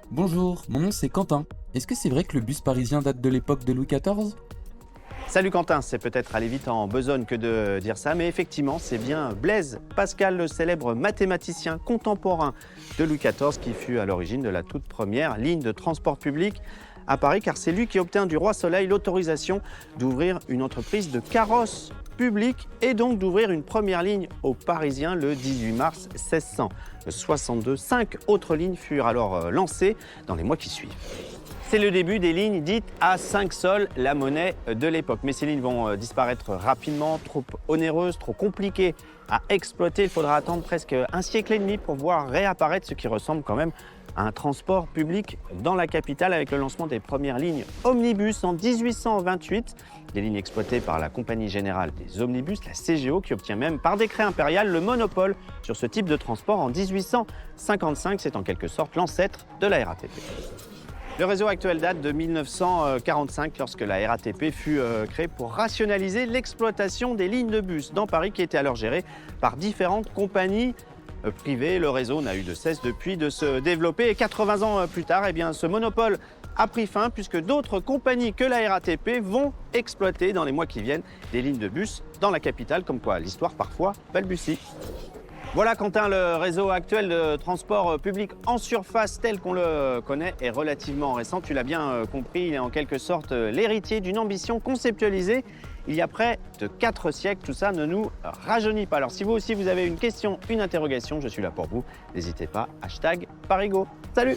Bonjour, mon nom c'est Quentin. Est-ce que c'est vrai que le bus parisien date de l'époque de Louis XIV? Salut Quentin, c'est peut-être aller vite en besogne que de dire ça, mais effectivement, c'est bien Blaise Pascal, le célèbre mathématicien contemporain de Louis XIV, qui fut à l'origine de la toute première ligne de transport public à Paris, car c'est lui qui obtint du roi Soleil l'autorisation d'ouvrir une entreprise de carrosses publics et donc d'ouvrir une première ligne aux Parisiens le 18 mars 1662. 5 autres lignes furent alors lancées dans les mois qui suivent. C'est le début des lignes dites à 5 sols, la monnaie de l'époque. Mais ces lignes vont disparaître rapidement, trop onéreuses, trop compliquées à exploiter. Il faudra attendre presque un siècle et demi pour voir réapparaître ce qui ressemble quand même à un transport public dans la capitale, avec le lancement des premières lignes omnibus en 1828. Des lignes exploitées par la Compagnie Générale des Omnibus, la CGO, qui obtient même par décret impérial le monopole sur ce type de transport en 1855. C'est en quelque sorte l'ancêtre de la RATP. Le réseau actuel date de 1945, lorsque la RATP fut créée pour rationaliser l'exploitation des lignes de bus dans Paris, qui étaient alors gérées par différentes compagnies privées. Le réseau n'a eu de cesse depuis de se développer, et 80 ans plus tard, ce monopole a pris fin, puisque d'autres compagnies que la RATP vont exploiter dans les mois qui viennent des lignes de bus dans la capitale, comme quoi l'histoire parfois balbutie. Voilà Quentin, le réseau actuel de transport public en surface tel qu'on le connaît est relativement récent. Tu l'as bien compris, il est en quelque sorte l'héritier d'une ambition conceptualisée il y a près de 4 siècles. Tout ça ne nous rajeunit pas. Alors si vous aussi vous avez une question, une interrogation, je suis là pour vous. N'hésitez pas, #Parigo. Salut!